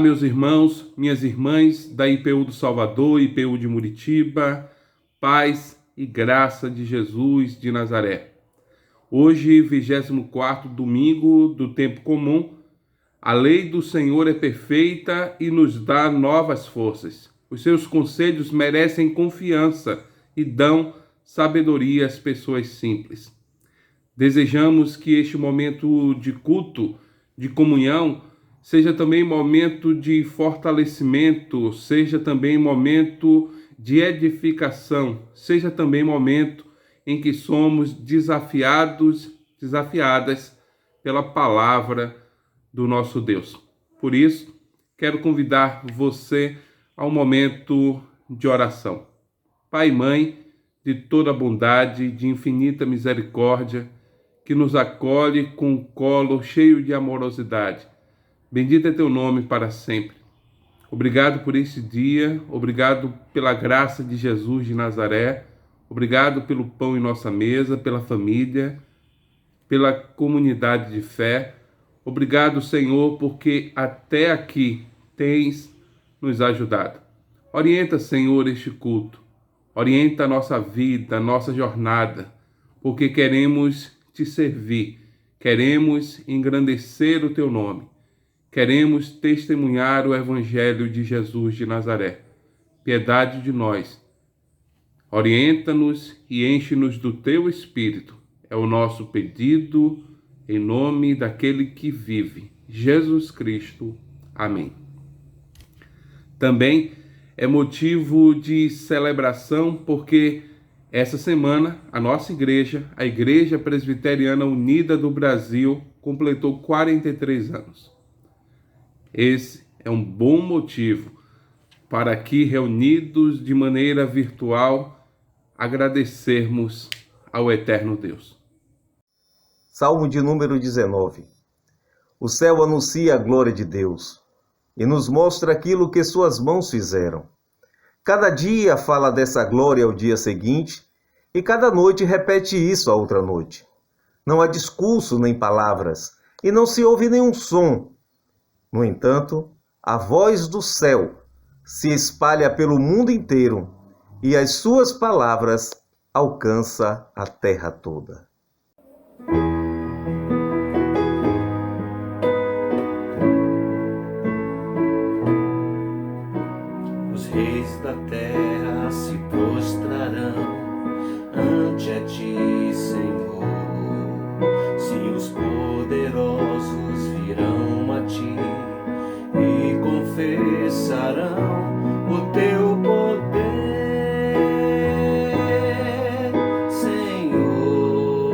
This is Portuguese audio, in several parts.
meus irmãos, minhas irmãs da IPU do Salvador, IPU de Muritiba, paz e graça de Jesus de Nazaré. Hoje, 24º domingo do tempo comum, a lei do Senhor é perfeita e nos dá novas forças. Os seus conselhos merecem confiança e dão sabedoria às pessoas simples. Desejamos que este momento de culto, de comunhão, seja também momento de fortalecimento, seja também momento de edificação, seja também momento em que somos desafiadas pela palavra do nosso Deus. Por isso, quero convidar você a um momento de oração. Pai e Mãe de toda bondade, de infinita misericórdia, que nos acolhe com um colo cheio de amorosidade. Bendito é teu nome para sempre. Obrigado por este dia, obrigado pela graça de Jesus de Nazaré, obrigado pelo pão em nossa mesa, pela família, pela comunidade de fé. Obrigado, Senhor, porque até aqui tens nos ajudado. Orienta, Senhor, este culto. Orienta a nossa vida, a nossa jornada, porque queremos te servir, queremos engrandecer o teu nome. Queremos testemunhar o Evangelho de Jesus de Nazaré. Piedade de nós. Orienta-nos e enche-nos do teu Espírito. É o nosso pedido, em nome daquele que vive, Jesus Cristo. Amém. Também é motivo de celebração porque essa semana a nossa igreja, a Igreja Presbiteriana Unida do Brasil, completou 43 anos. Esse é um bom motivo para aqui, reunidos de maneira virtual, agradecermos ao eterno Deus. Salmo de número 19. O céu anuncia a glória de Deus e nos mostra aquilo que suas mãos fizeram. Cada dia fala dessa glória ao dia seguinte e cada noite repete isso à outra noite. Não há discurso nem palavras e não se ouve nenhum som. No entanto, a voz do céu se espalha pelo mundo inteiro e as suas palavras alcançam a terra toda. Os reis da terra se prostrarão ante a ti, Senhor. Se os poderosos virão a ti e confessarão o teu poder, Senhor.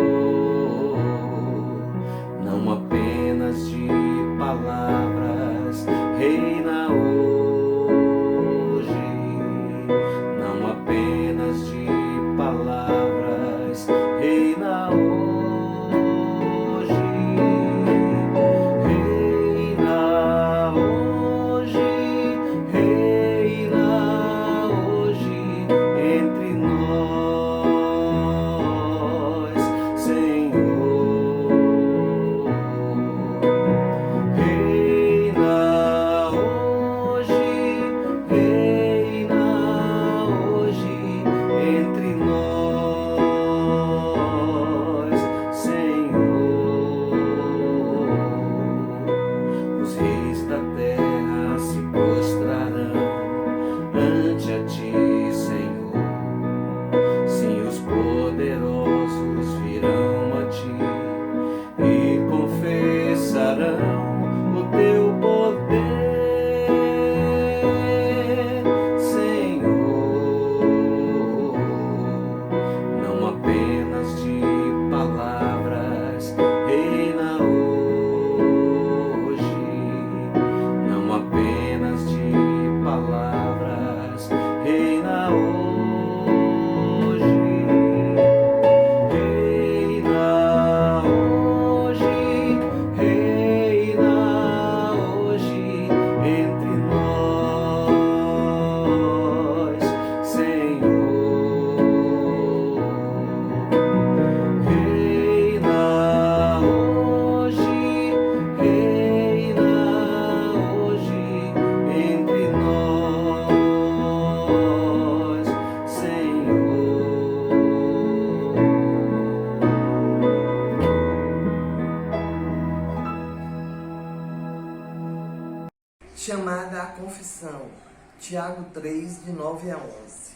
Tiago 3, de 9 a 11.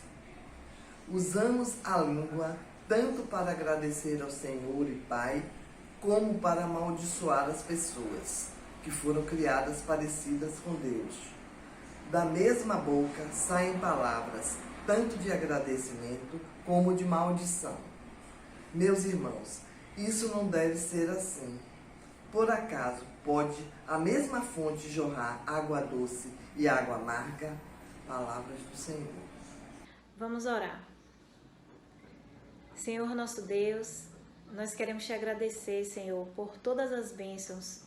Usamos a língua tanto para agradecer ao Senhor e Pai, como para amaldiçoar as pessoas que foram criadas parecidas com Deus. Da mesma boca saem palavras tanto de agradecimento como de maldição. Meus irmãos, isso não deve ser assim. Por acaso pode a mesma fonte jorrar água doce e água amarga? Palavras do Senhor. Vamos orar. Senhor nosso Deus, nós queremos te agradecer, Senhor, por todas as bênçãos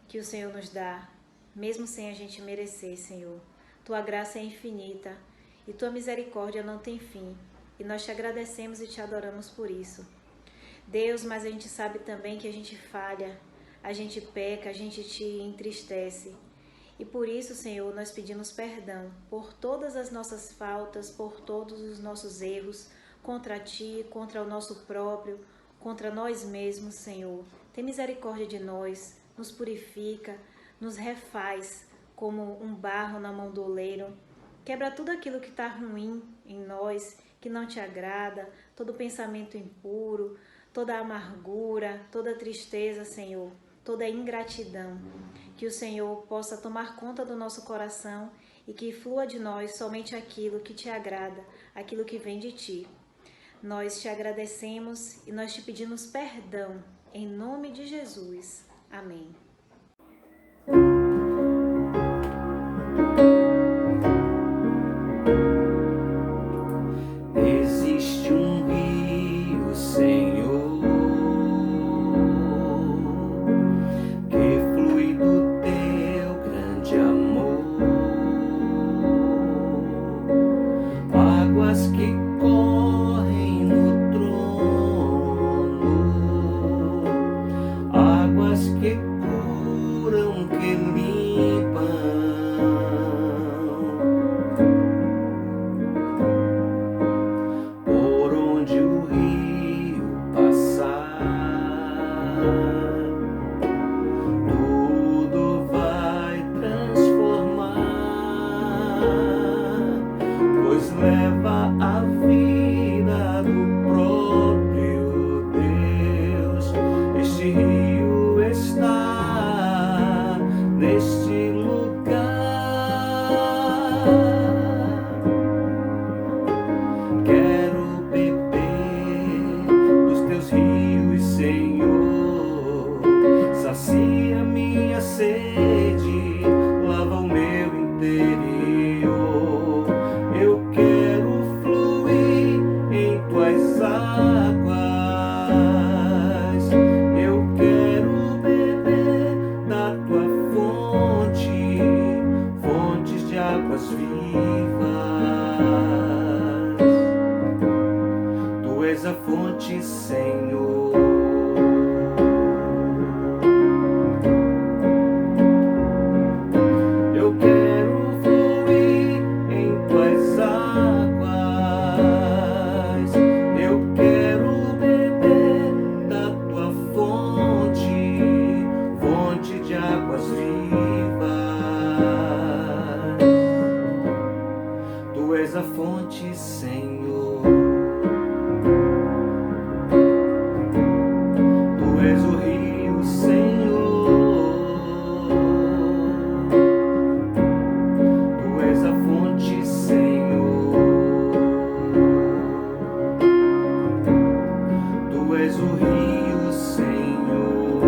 que o Senhor nos dá, mesmo sem a gente merecer, Senhor. Tua graça é infinita e tua misericórdia não tem fim. E nós te agradecemos e te adoramos por isso. Deus, mas a gente sabe também que a gente falha, a gente peca, a gente te entristece. E por isso, Senhor, nós pedimos perdão por todas as nossas faltas, por todos os nossos erros contra ti, contra o nosso próprio, contra nós mesmos, Senhor. Tem misericórdia de nós, nos purifica, nos refaz como um barro na mão do oleiro. Quebra tudo aquilo que está ruim em nós, que não te agrada, todo pensamento impuro, toda amargura, toda tristeza, Senhor, toda ingratidão. Que o Senhor possa tomar conta do nosso coração e que flua de nós somente aquilo que te agrada, aquilo que vem de ti. Nós te agradecemos e nós te pedimos perdão, em nome de Jesus. Amém. Existe um rio, Senhor, que flui do teu grande amor, águas que correm no trono, águas que curam, que limpam. Por onde o rio passar, tudo vai transformar, pois leva a vida do próprio Deus. Este rio está neste lugar. Quero beber dos teus rios, Senhor. Sacia minha sede, lava o meu interior. Eu quero fluir em tuas águas. Eu quero beber da tua fonte, fontes de águas vivas. Tu és a fonte, Senhor. Eu quero fluir em tuas águas. Eu quero beber da tua fonte, fonte de águas vivas. Tu és a fonte, Senhor. Tu és o rio, Senhor. Tu és a fonte, Senhor. Tu és o rio, Senhor.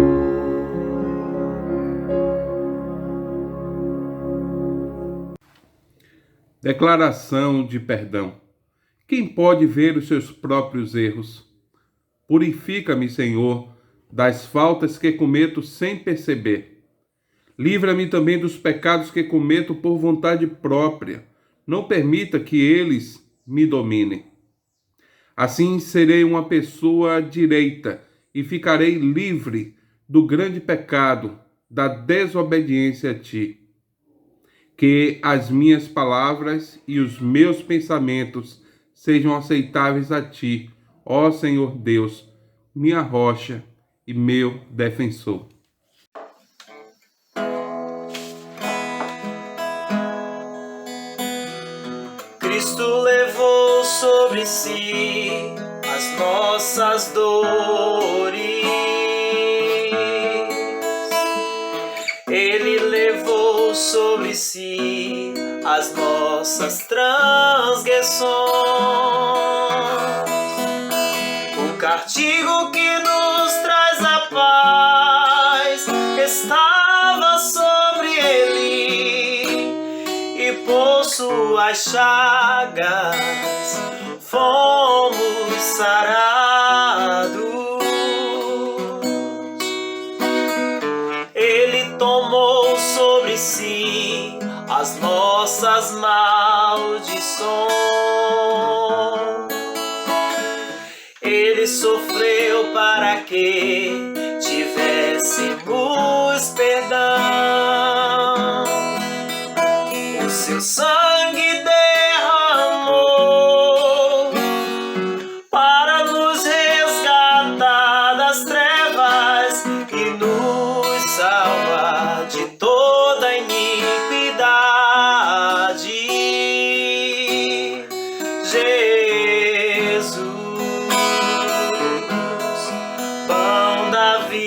Declaração de perdão. Quem pode ver os seus próprios erros? Purifica-me, Senhor, das faltas que cometo sem perceber. Livra-me também dos pecados que cometo por vontade própria. Não permita que eles me dominem. Assim serei uma pessoa direita e ficarei livre do grande pecado, da desobediência a ti. Que as minhas palavras e os meus pensamentos sejam aceitáveis a ti, ó Senhor Deus, minha rocha e meu defensor. nossas dores. Ele levou sobre si as nossas transgressões. O castigo que nos traz a paz estava sobre ele, e por suas chagas fomos sarados. Ele tomou sobre si as nossas maldições. Ele sofreu para que tivéssemos perdão. O seu sangue derramou para nos resgatar das trevas e nos salvar de toda iniquidade. Jesus, pão da vida.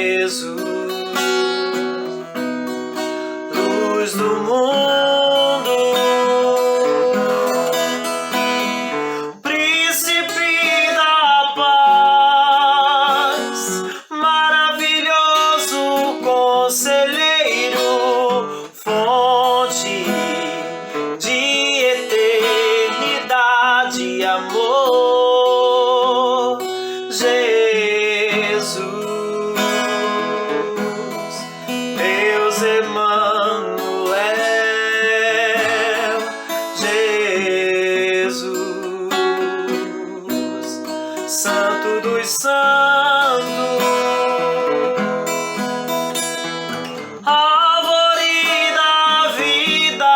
Jesus, luz do mundo. Príncipe da paz, maravilhoso conselheiro, fonte de eternidade e amor. Jesus, Deus Emanuel. Jesus, Santo dos Santos, árvore da vida,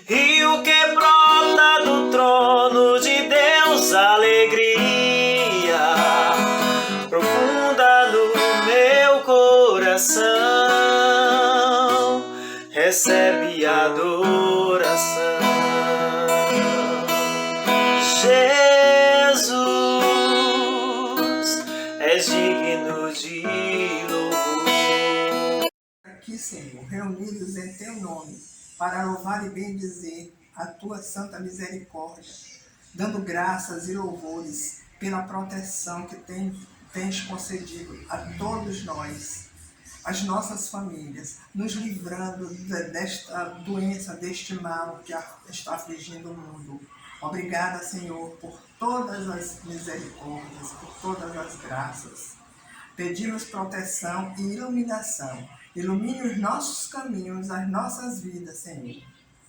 rio que brota do trono de Deus, alegria profunda no meu coração, recebe adoração. Jesus, és digno de louvor. Aqui, Senhor, reunidos em Teu nome, para louvar e bendizer a Tua santa misericórdia, dando graças e louvores pela proteção que tens concedido a todos nós, as nossas famílias, nos livrando desta doença, deste mal que está afligindo o mundo. Obrigada, Senhor, por todas as misericórdias, por todas as graças. Pedimos proteção e iluminação. Ilumine os nossos caminhos, as nossas vidas, Senhor.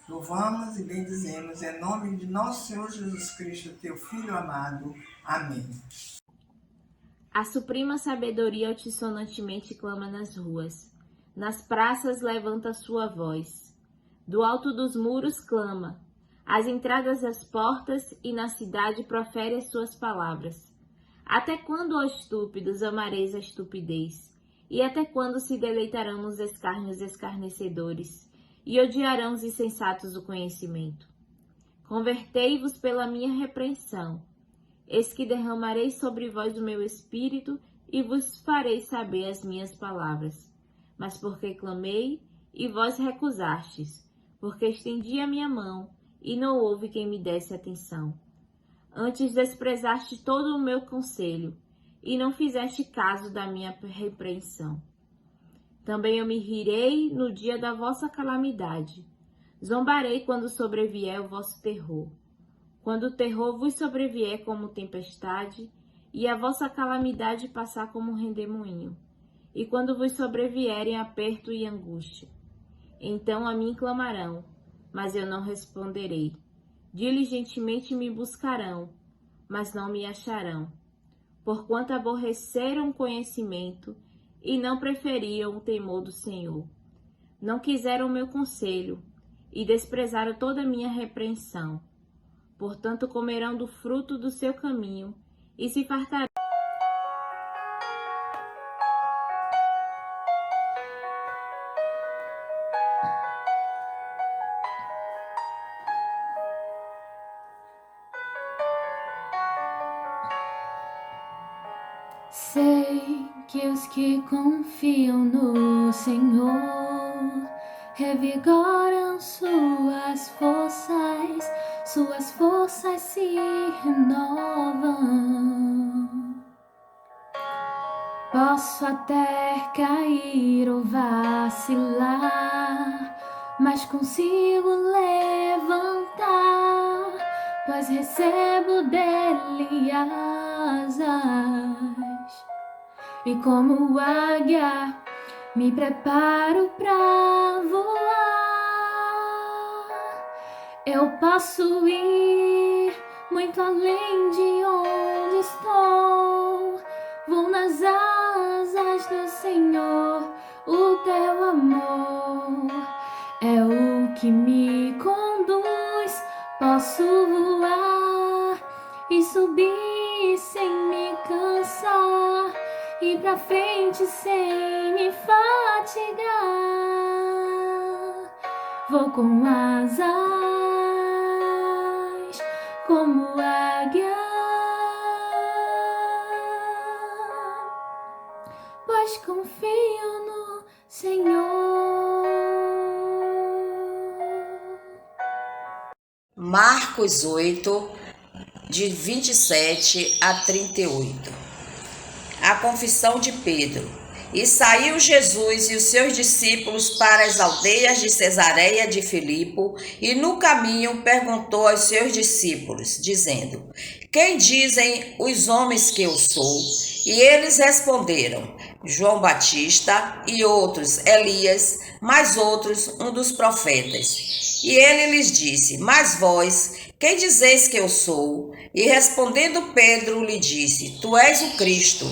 Louvamos e bendizemos em nome de nosso Senhor Jesus Cristo, Teu Filho amado. Amém. A suprema sabedoria altissonantemente clama nas ruas. Nas praças levanta sua voz. Do alto dos muros clama. Às entradas das portas e na cidade profere as suas palavras. Até quando, ó estúpidos, amareis a estupidez? E até quando se deleitarão nos escárnios escarnecedores? E odiarão os insensatos o conhecimento? Convertei-vos pela minha repreensão. Eis que derramarei sobre vós o meu espírito e vos farei saber as minhas palavras. Mas porque clamei e vós recusastes, porque estendi a minha mão e não houve quem me desse atenção. Antes desprezaste todo o meu conselho e não fizeste caso da minha repreensão. Também eu me rirei no dia da vossa calamidade. Zombarei quando sobrevier o vosso terror. Quando o terror vos sobrevier como tempestade, e a vossa calamidade passar como um redemoinho, e quando vos sobrevierem aperto e angústia. Então a mim clamarão, mas eu não responderei. Diligentemente me buscarão, mas não me acharão. Porquanto aborreceram o conhecimento e não preferiram o temor do Senhor. Não quiseram o meu conselho e desprezaram toda a minha repreensão. Portanto comerão do fruto do seu caminho e se fartarão. Sei que os que confiam no Senhor revigoram suas forças se renovam. Posso até cair ou vacilar, mas consigo levantar, pois recebo dele asas. E como águia me preparo pra voar. Eu posso ir muito além de onde estou. Vou nas asas do Senhor, o teu amor é o que me conduz. Posso voar e subir sem me cansar, ir pra frente sem me fatigar. Vou com asas como águia, pois confio no Senhor. Marcos 8, de 27 a 38. A confissão de Pedro. E saiu Jesus e os seus discípulos para as aldeias de Cesareia de Filipe, e no caminho perguntou aos seus discípulos, dizendo: Quem dizem os homens que eu sou? E eles responderam: João Batista, e outros Elias, mas outros um dos profetas. E ele lhes disse: Mas vós, quem dizeis que eu sou? E respondendo Pedro lhe disse: Tu és o Cristo.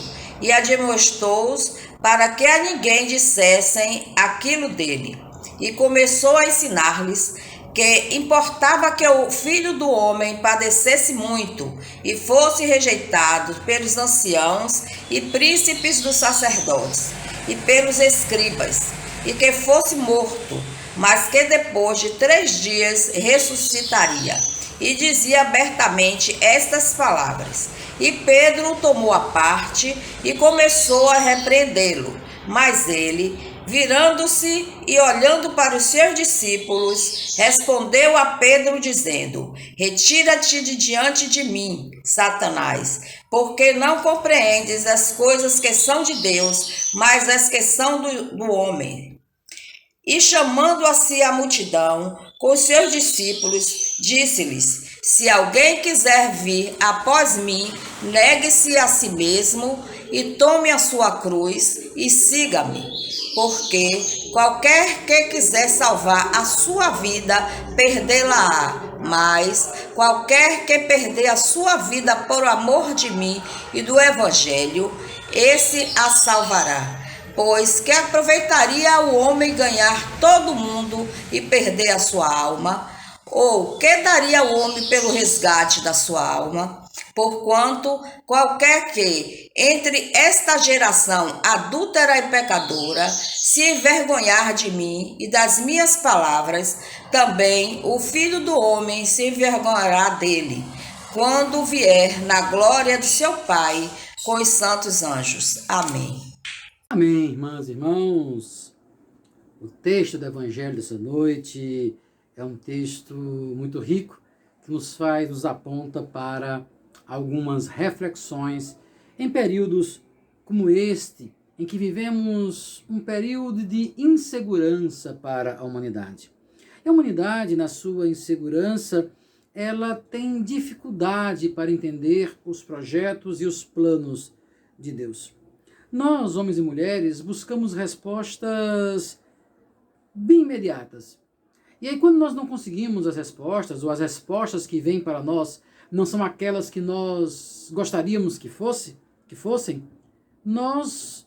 E admoestou-os para que a ninguém dissessem aquilo dele. E começou a ensinar-lhes que importava que o Filho do Homem padecesse muito e fosse rejeitado pelos anciãos e príncipes dos sacerdotes e pelos escribas, e que fosse morto, mas que depois de 3 dias ressuscitaria. E dizia abertamente estas palavras. E Pedro o tomou à parte e começou a repreendê-lo. Mas ele, virando-se e olhando para os seus discípulos, respondeu a Pedro dizendo: Retira-te de diante de mim, Satanás, porque não compreendes as coisas que são de Deus, mas as que são do homem. E chamando a si a multidão, com os seus discípulos, disse-lhes: Se alguém quiser vir após mim, negue-se a si mesmo e tome a sua cruz e siga-me. Porque qualquer que quiser salvar a sua vida, perdê-la-á. Mas qualquer que perder a sua vida por amor de mim e do Evangelho, esse a salvará. Pois que aproveitaria o homem ganhar todo o mundo e perder a sua alma? Ou que daria o homem pelo resgate da sua alma? Porquanto qualquer que, entre esta geração adúltera e pecadora, se envergonhar de mim e das minhas palavras, também o Filho do Homem se envergonhará dele, quando vier na glória de seu Pai com os santos anjos. Amém. Amém, irmãs e irmãos. O texto do Evangelho dessa noite é um texto muito rico que nos aponta para algumas reflexões em períodos como este, em que vivemos um período de insegurança para a humanidade. E a humanidade, na sua insegurança, ela tem dificuldade para entender os projetos e os planos de Deus. Nós, homens e mulheres, buscamos respostas bem imediatas. E aí, quando nós não conseguimos as respostas, ou as respostas que vêm para nós não são aquelas que nós gostaríamos que fossem, nós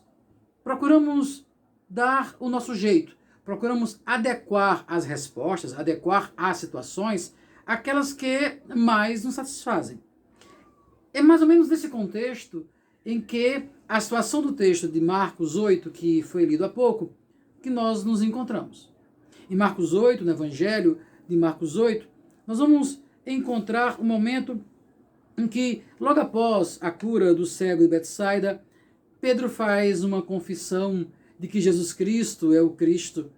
procuramos dar o nosso jeito, procuramos adequar as respostas, adequar as situações, aquelas que mais nos satisfazem. É mais ou menos nesse contexto em que a situação do texto de Marcos 8, que foi lido há pouco, que nós nos encontramos. Em Marcos 8, no Evangelho de Marcos 8, nós vamos encontrar um momento em que, logo após a cura do cego de Betsaida, Pedro faz uma confissão de que Jesus Cristo é o Cristo.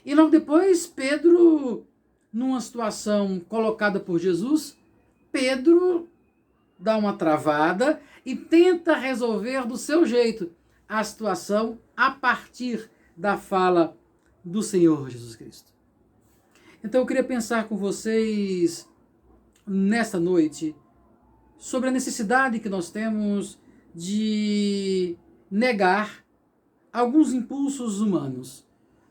E logo depois, Pedro, numa situação colocada por Jesus, Pedro dá uma travada e tenta resolver do seu jeito a situação a partir da fala do Senhor Jesus Cristo. Então eu queria pensar com vocês nesta noite sobre a necessidade que nós temos de negar alguns impulsos humanos,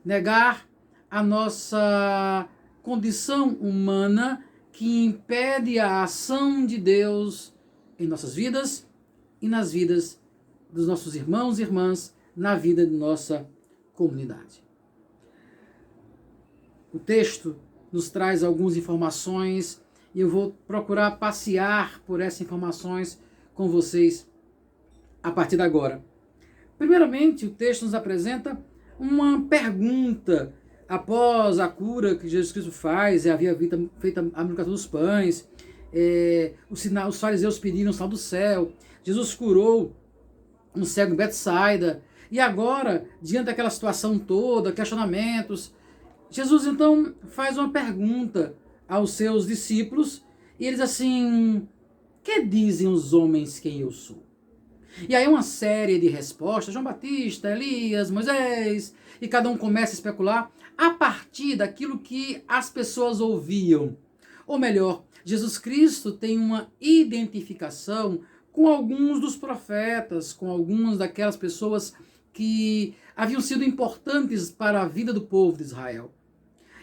negar a nossa condição humana que impede a ação de Deus em nossas vidas e nas vidas dos nossos irmãos e irmãs, na vida de nossa comunidade. O texto nos traz algumas informações e eu vou procurar passear por essas informações com vocês a partir de agora. Primeiramente, o texto nos apresenta uma pergunta após a cura que Jesus Cristo faz, havia feito a multiplicação dos pães, os fariseus pediram o sinal do céu, Jesus curou um cego em Betsaida, e agora, diante daquela situação toda, questionamentos, Jesus então faz uma pergunta aos seus discípulos, e eles assim, que dizem os homens quem eu sou? E aí uma série de respostas, João Batista, Elias, Moisés, e cada um começa a especular a partir daquilo que as pessoas ouviam. Ou melhor, Jesus Cristo tem uma identificação com alguns dos profetas, com algumas daquelas pessoas que haviam sido importantes para a vida do povo de Israel.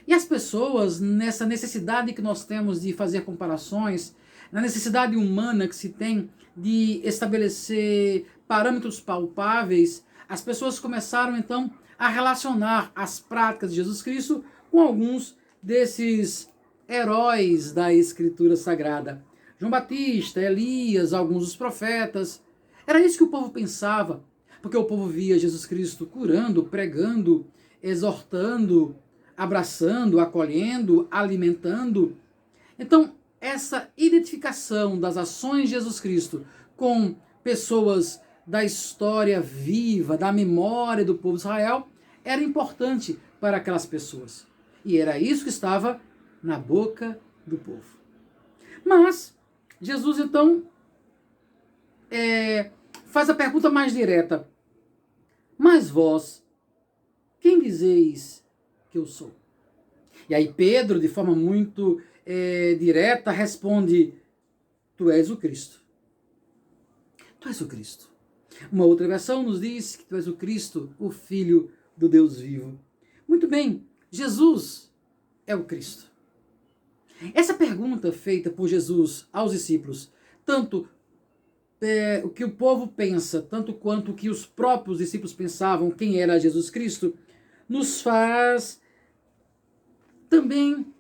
E as pessoas, nessa necessidade que nós temos de fazer comparações, na necessidade humana que se tem de estabelecer parâmetros palpáveis, as pessoas começaram então a relacionar as práticas de Jesus Cristo com alguns desses heróis da Escritura Sagrada. João Batista, Elias, alguns dos profetas. Era isso que o povo pensava, porque o povo via Jesus Cristo curando, pregando, exortando, abraçando, acolhendo, alimentando. Então, essa identificação das ações de Jesus Cristo com pessoas da história viva, da memória do povo de Israel, era importante para aquelas pessoas. E era isso que estava na boca do povo. Mas, Jesus então faz a pergunta mais direta. Mas vós, quem dizeis que eu sou? E aí Pedro, de forma muito direta, responde, tu és o Cristo. Tu és o Cristo. Uma outra versão nos diz que tu és o Cristo, o Filho do Deus vivo. Muito bem, Jesus é o Cristo. Essa pergunta feita por Jesus aos discípulos, tanto o que o povo pensa, tanto quanto o que os próprios discípulos pensavam quem era Jesus Cristo, nos faz também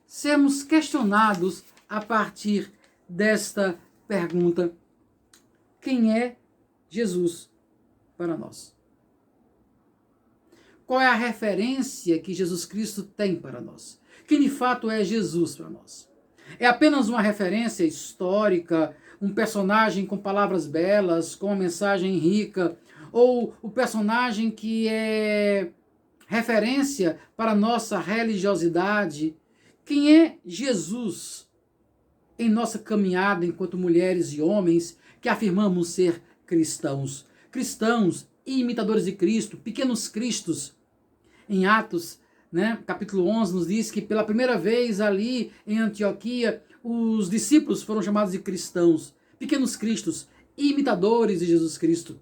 sermos questionados a partir desta pergunta: quem é Jesus para nós? Qual é a referência que Jesus Cristo tem para nós? Quem de fato é Jesus para nós? É apenas uma referência histórica, um personagem com palavras belas, com uma mensagem rica, ou o personagem que é referência para a nossa religiosidade? Quem é Jesus em nossa caminhada enquanto mulheres e homens que afirmamos ser cristãos? Cristãos e imitadores de Cristo, pequenos cristos. Em Atos, capítulo 11, nos diz que pela primeira vez ali em Antioquia, os discípulos foram chamados de cristãos, pequenos cristos, imitadores de Jesus Cristo.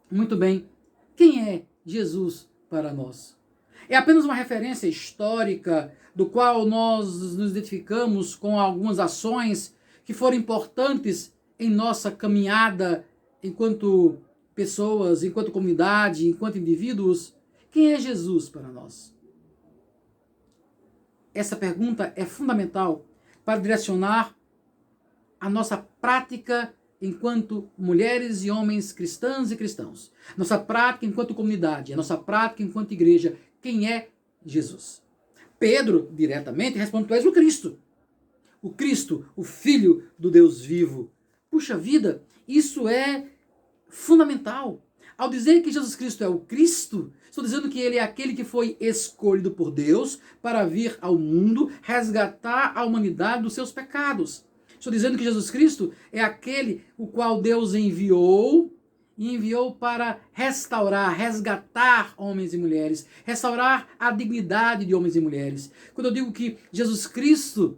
Muito bem, quem é Jesus para nós? É apenas uma referência histórica do qual nós nos identificamos com algumas ações que foram importantes em nossa caminhada enquanto pessoas, enquanto comunidade, enquanto indivíduos? Quem é Jesus para nós? Essa pergunta é fundamental para direcionar a nossa prática enquanto mulheres e homens cristãs e cristãos. Nossa prática enquanto comunidade, a nossa prática enquanto igreja. Quem é Jesus? Pedro, diretamente, responde, tu és o Cristo. O Cristo, o Filho do Deus vivo. Puxa vida, isso é fundamental. Ao dizer que Jesus Cristo é o Cristo, estou dizendo que ele é aquele que foi escolhido por Deus para vir ao mundo resgatar a humanidade dos seus pecados. Estou dizendo que Jesus Cristo é aquele o qual Deus enviou para restaurar, resgatar homens e mulheres, restaurar a dignidade de homens e mulheres. Quando eu digo que Jesus Cristo,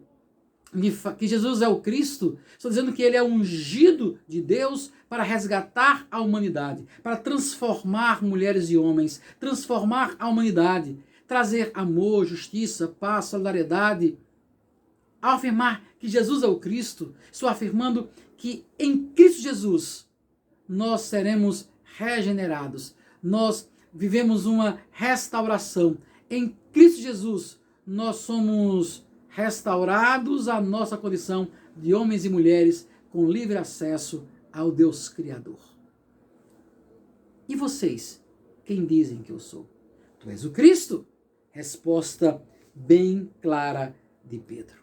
que Jesus é o Cristo, estou dizendo que ele é ungido de Deus para resgatar a humanidade, para transformar mulheres e homens, transformar a humanidade, trazer amor, justiça, paz, solidariedade. Ao afirmar que Jesus é o Cristo, estou afirmando que em Cristo Jesus nós seremos regenerados, nós vivemos uma restauração. Em Cristo Jesus nós somos restaurados à nossa condição de homens e mulheres com livre acesso ao Deus Criador. E vocês, quem dizem que eu sou? Tu és o Cristo? Resposta bem clara de Pedro.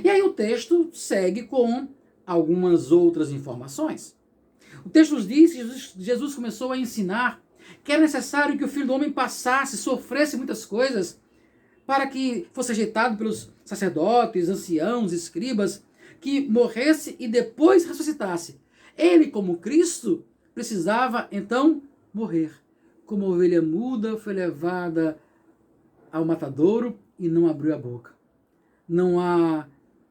E aí o texto segue com algumas outras informações. O texto nos diz que Jesus começou a ensinar que era necessário que o Filho do Homem passasse, sofresse muitas coisas, para que fosse rejeitado pelos sacerdotes, anciãos, escribas, que morresse e depois ressuscitasse. Ele, como Cristo, precisava então morrer. Como ovelha muda, foi levada ao matadouro e não abriu a boca. Não há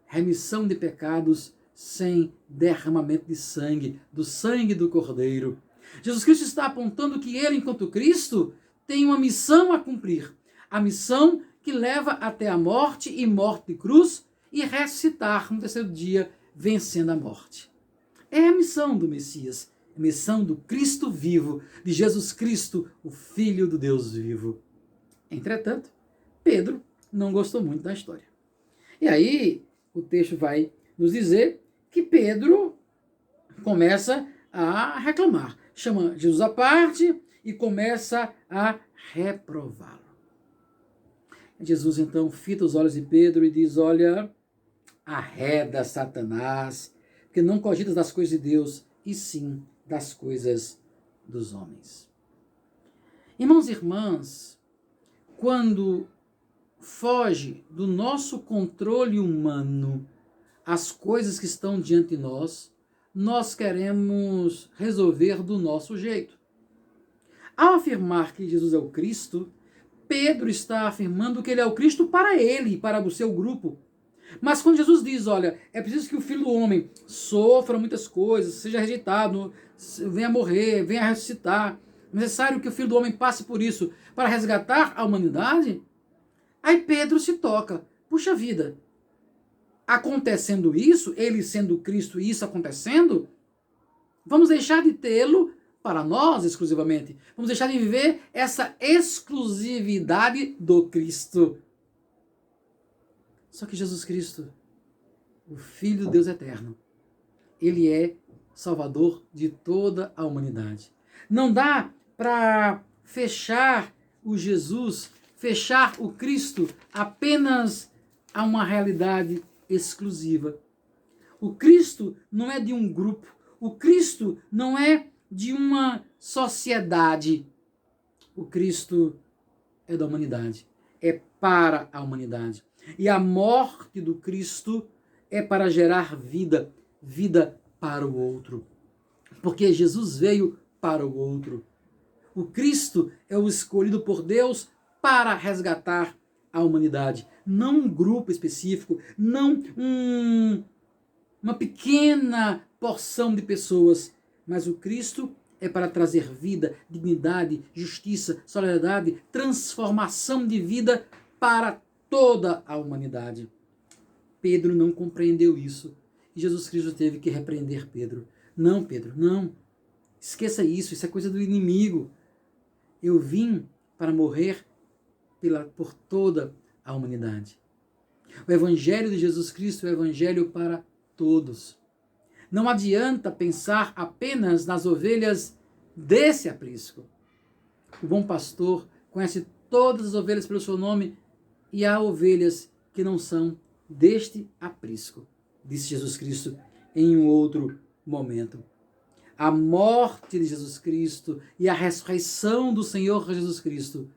remissão de pecados sem derramamento de sangue, do sangue do Cordeiro. Jesus Cristo está apontando que ele, enquanto Cristo, tem uma missão a cumprir. A missão que leva até a morte e morte de cruz e ressuscitar no terceiro dia, vencendo a morte. É a missão do Messias, a missão do Cristo vivo, de Jesus Cristo, o Filho do Deus vivo. Entretanto, Pedro não gostou muito da história. E aí, o texto vai nos dizer que Pedro começa a reclamar. Chama Jesus à parte e começa a reprová-lo. Jesus então fita os olhos de Pedro e diz: olha, arreda, Satanás, porque não cogitas das coisas de Deus, e sim das coisas dos homens. Irmãos e irmãs, quando foge do nosso controle humano as coisas que estão diante de nós, nós queremos resolver do nosso jeito. Ao afirmar que Jesus é o Cristo, Pedro está afirmando que ele é o Cristo para ele, para o seu grupo. Mas quando Jesus diz, olha, é preciso que o Filho do Homem sofra muitas coisas, seja rejeitado, venha morrer, venha ressuscitar, é necessário que o Filho do Homem passe por isso para resgatar a humanidade, aí Pedro se toca. Puxa vida, acontecendo isso, ele sendo Cristo e isso acontecendo, vamos deixar de tê-lo para nós exclusivamente. Vamos deixar de viver essa exclusividade do Cristo. Só que Jesus Cristo, o Filho do Deus eterno, ele é Salvador de toda a humanidade. Não dá para fechar o Jesus, fechar o Cristo apenas a uma realidade exclusiva. O Cristo não é de um grupo. O Cristo não é de uma sociedade. O Cristo é da humanidade. É para a humanidade. E a morte do Cristo é para gerar vida. Vida para o outro. Porque Jesus veio para o outro. O Cristo é o escolhido por Deus para resgatar a humanidade. Não um grupo específico, não uma pequena porção de pessoas, mas o Cristo é para trazer vida, dignidade, justiça, solidariedade, transformação de vida para toda a humanidade. Pedro não compreendeu isso e Jesus Cristo teve que repreender Pedro. Não, Pedro, não. Esqueça isso, isso é coisa do inimigo. Eu vim para morrer por toda a humanidade. O Evangelho de Jesus Cristo é o Evangelho para todos. Não adianta pensar apenas nas ovelhas desse aprisco. O bom pastor conhece todas as ovelhas pelo seu nome e há ovelhas que não são deste aprisco, disse Jesus Cristo em um outro momento. A morte de Jesus Cristo e a ressurreição do Senhor Jesus Cristo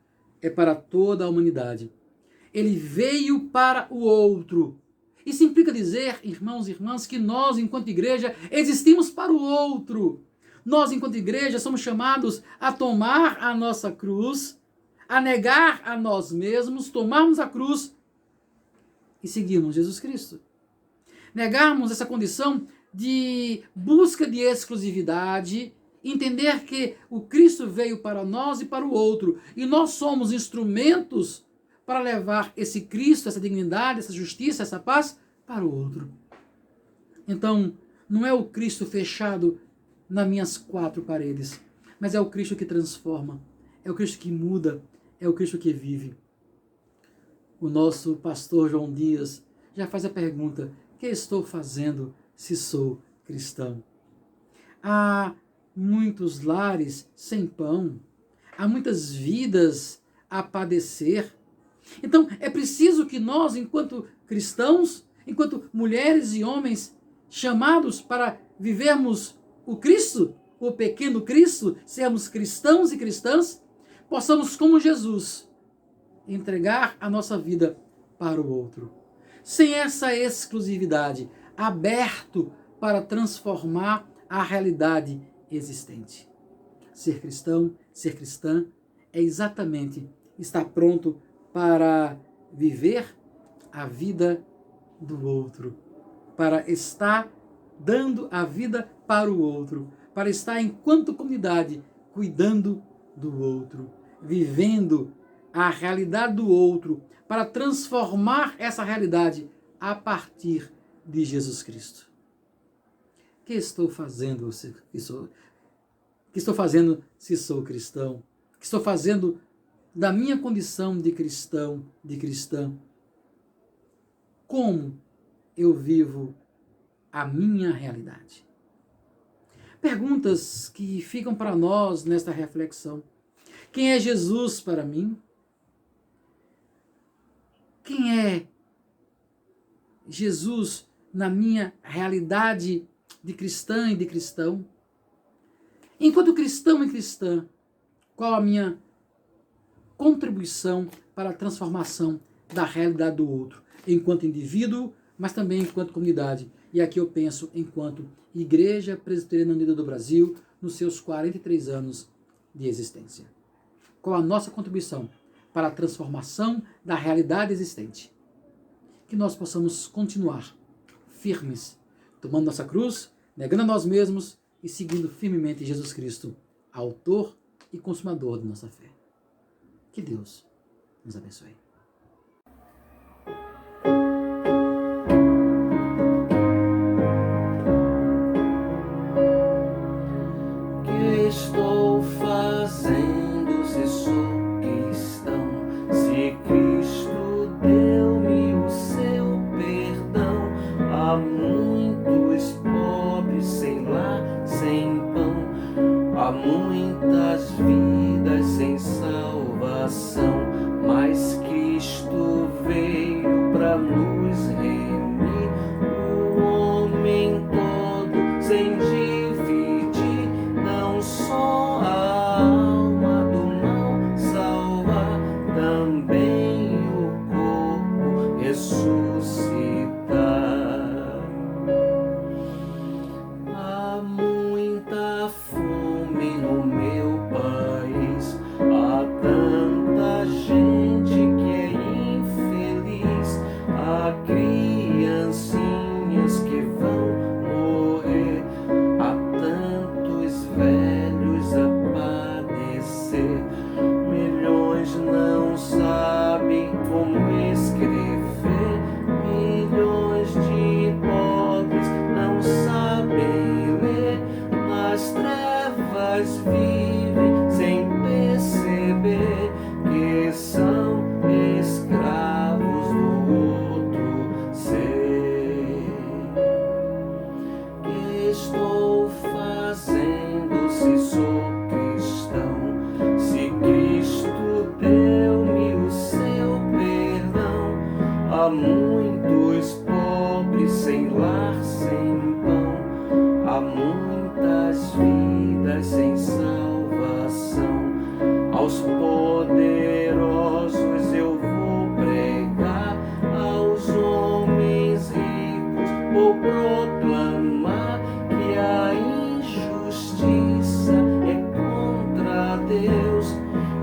é para toda a humanidade. Ele veio para o outro. Isso implica dizer, irmãos e irmãs, que nós, enquanto igreja, existimos para o outro. Nós, enquanto igreja, somos chamados a tomar a nossa cruz, a negar a nós mesmos, tomarmos a cruz e seguirmos Jesus Cristo. Negarmos essa condição de busca de exclusividade, entender que o Cristo veio para nós e para o outro, e nós somos instrumentos para levar esse Cristo, essa dignidade, essa justiça, essa paz para o outro. Então, não é o Cristo fechado nas minhas quatro paredes, mas é o Cristo que transforma, é o Cristo que muda, é o Cristo que vive. O nosso pastor João Dias já faz a pergunta: o que estou fazendo se sou cristão? Há muitos lares sem pão, há muitas vidas a padecer. Então, é preciso que nós, enquanto cristãos, enquanto mulheres e homens chamados para vivermos o Cristo, o pequeno Cristo, sermos cristãos e cristãs, possamos, como Jesus, entregar a nossa vida para o outro. Sem essa exclusividade, aberto para transformar a realidade existente. Ser cristão, ser cristã, é exatamente estar pronto para viver a vida do outro, para estar dando a vida para o outro, para estar enquanto comunidade cuidando do outro, vivendo a realidade do outro, para transformar essa realidade a partir de Jesus Cristo. O que estou fazendo se sou cristão? O que estou fazendo da minha condição de cristão, de cristã? Como eu vivo a minha realidade? Perguntas que ficam para nós nesta reflexão. Quem é Jesus para mim? Quem é Jesus na minha realidade de cristã e de cristão? Enquanto cristão e cristã, qual a minha contribuição para a transformação da realidade do outro? Enquanto indivíduo, mas também enquanto comunidade. E aqui eu penso enquanto Igreja Presbiteriana Unida do Brasil, nos seus 43 anos de existência. Qual a nossa contribuição para a transformação da realidade existente? Que nós possamos continuar firmes, tomando nossa cruz, negando a nós mesmos e seguindo firmemente Jesus Cristo, autor e consumador de nossa fé. Que Deus nos abençoe. Que estou fazendo se sou cristão? Se Cristo deu-me o seu perdão, há muitos pobres sem lar, sem pão, há muitas vidas sem salvação, mas Cristo veio para nos remir, o homem todo sem dividir, não só a alma do mal salvar, também o corpo ressuscitar. Há muita fome no meu país, há tanta gente que é infeliz, há criancinhas que vão morrer, há tantos velhos a padecer, milhões não sabem como escrever, milhões de pobres não sabem ler, nas trevas vivem sem perceber que são escravos do outro ser. Que estou fazendo se sou cristão? Se Cristo deu-me o seu perdão, há muitos pobres sem lar, sem pão, há muitas vidas vidas sem salvação. Aos poderosos eu vou pregar, aos homens ricos vou proclamar que a injustiça é contra Deus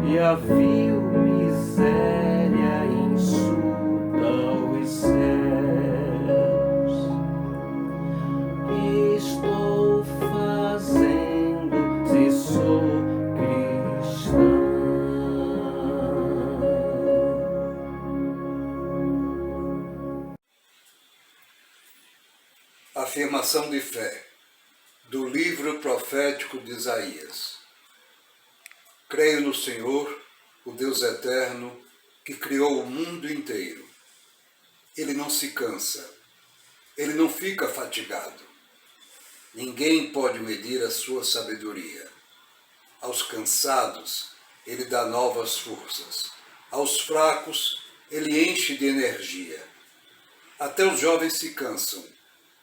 e a vil miséria insulta os céus. Que estou fazendo se sou cristão? Afirmação de fé do livro profético de Isaías. Creio no Senhor, o Deus eterno, que criou o mundo inteiro. Ele não se cansa, ele não fica fatigado. Ninguém pode medir a sua sabedoria. Aos cansados, ele dá novas forças. Aos fracos, ele enche de energia. Até os jovens se cansam,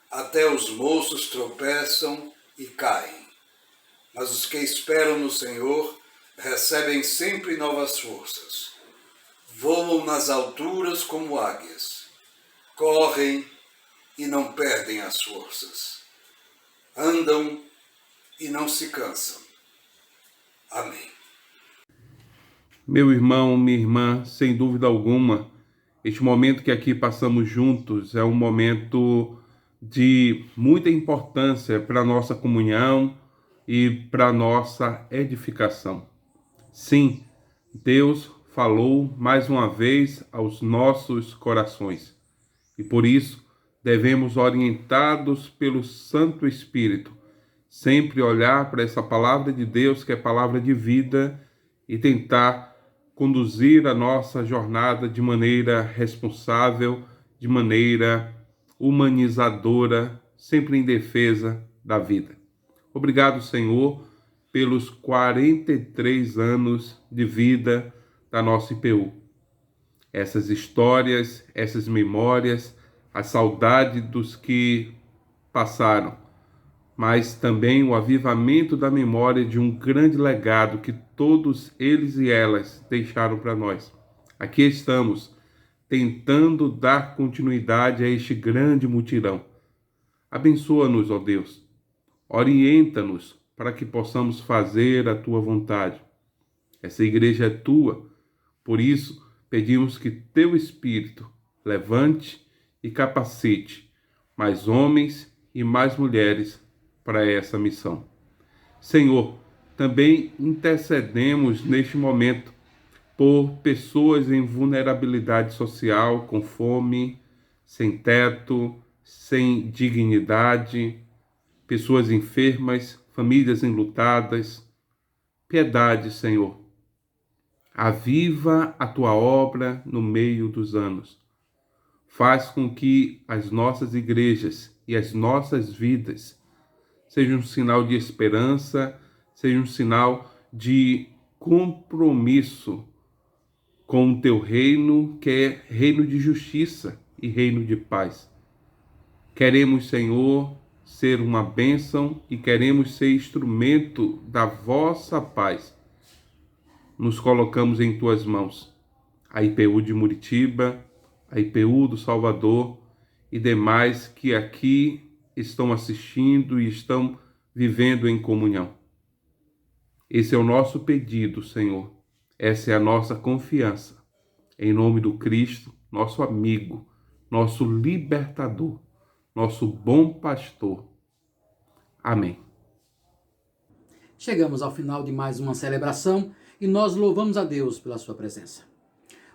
até os moços tropeçam e caem. Mas os que esperam no Senhor recebem sempre novas forças. Voam nas alturas como águias. Correm e não perdem as forças. Andam e não se cansam. Amém. Meu irmão, minha irmã, sem dúvida alguma, este momento que aqui passamos juntos é um momento de muita importância para a nossa comunhão e para a nossa edificação. Sim, Deus falou mais uma vez aos nossos corações e por isso devemos, orientados pelo Santo Espírito, sempre olhar para essa palavra de Deus, que é palavra de vida, e tentar conduzir a nossa jornada de maneira responsável, de maneira humanizadora, sempre em defesa da vida. Obrigado, Senhor, pelos 43 anos de vida da nossa IPU. Essas histórias, essas memórias, a saudade dos que passaram, mas também o avivamento da memória de um grande legado que todos eles e elas deixaram para nós. Aqui estamos, tentando dar continuidade a este grande mutirão. Abençoa-nos, ó Deus. Orienta-nos para que possamos fazer a Tua vontade. Essa igreja é Tua, por isso pedimos que Teu Espírito levante e capacite mais homens e mais mulheres para essa missão. Senhor, também intercedemos neste momento por pessoas em vulnerabilidade social, com fome, sem teto, sem dignidade, pessoas enfermas, famílias enlutadas. Piedade, Senhor. Aviva a Tua obra no meio dos anos. Faz com que as nossas igrejas e as nossas vidas sejam um sinal de esperança, sejam um sinal de compromisso com o Teu reino, que é reino de justiça e reino de paz. Queremos, Senhor, ser uma bênção e queremos ser instrumento da vossa paz. Nos colocamos em Tuas mãos, a IPU de Muritiba, a IPU do Salvador e demais que aqui estão assistindo e estão vivendo em comunhão. Esse é o nosso pedido, Senhor. Essa é a nossa confiança. Em nome do Cristo, nosso amigo, nosso libertador, nosso bom pastor. Amém. Chegamos ao final de mais uma celebração e nós louvamos a Deus pela sua presença.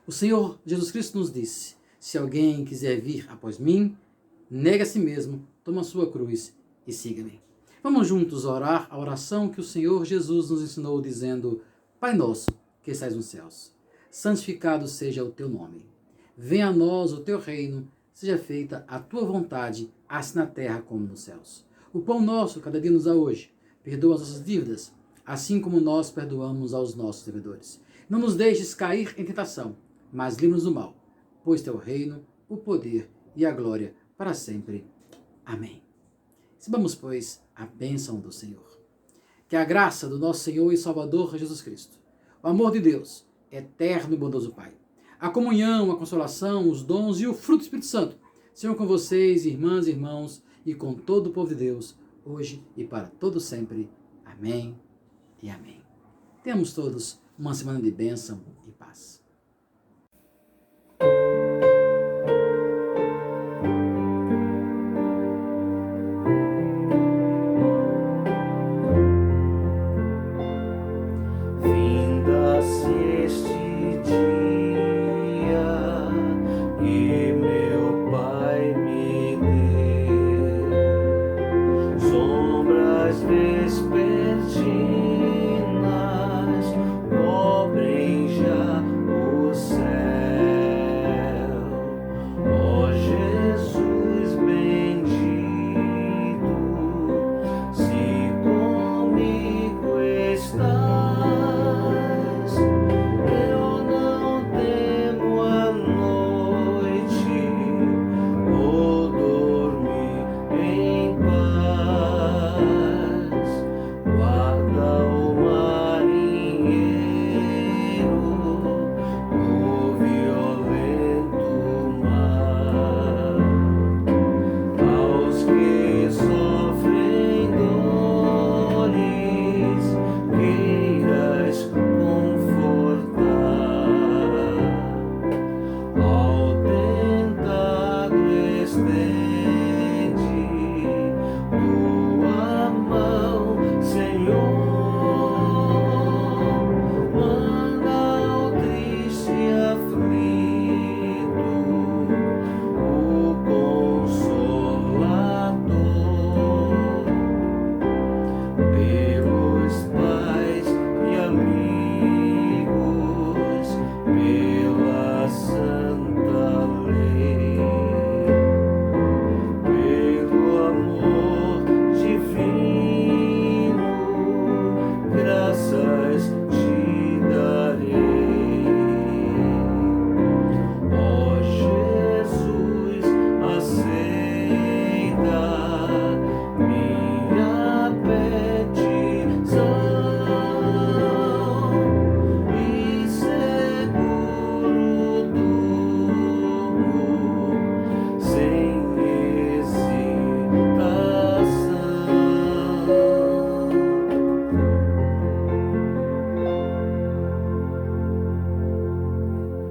O Senhor Jesus Cristo nos disse: se alguém quiser vir após mim, negue a si mesmo, toma a sua cruz e siga-me. Vamos juntos orar a oração que o Senhor Jesus nos ensinou, dizendo: Pai nosso, que estais nos céus, santificado seja o teu nome. Venha a nós o teu reino, seja feita a tua vontade, assim na terra como nos céus. O pão nosso, cada dia nos dá hoje. Perdoa as nossas dívidas, assim como nós perdoamos aos nossos devedores. Não nos deixes cair em tentação, mas livra-nos do mal, pois teu reino, o poder e a glória para sempre. Amém. Recebamos, pois, a bênção do Senhor. Que Que a graça do nosso Senhor e Salvador Jesus Cristo, o amor de Deus, eterno e bondoso Pai, a comunhão, a consolação, os dons e o fruto do Espírito Santo sejam com vocês, irmãs e irmãos, e com todo o povo de Deus, hoje e para todo sempre. Amém e amém. Temos todos uma semana de bênção e paz.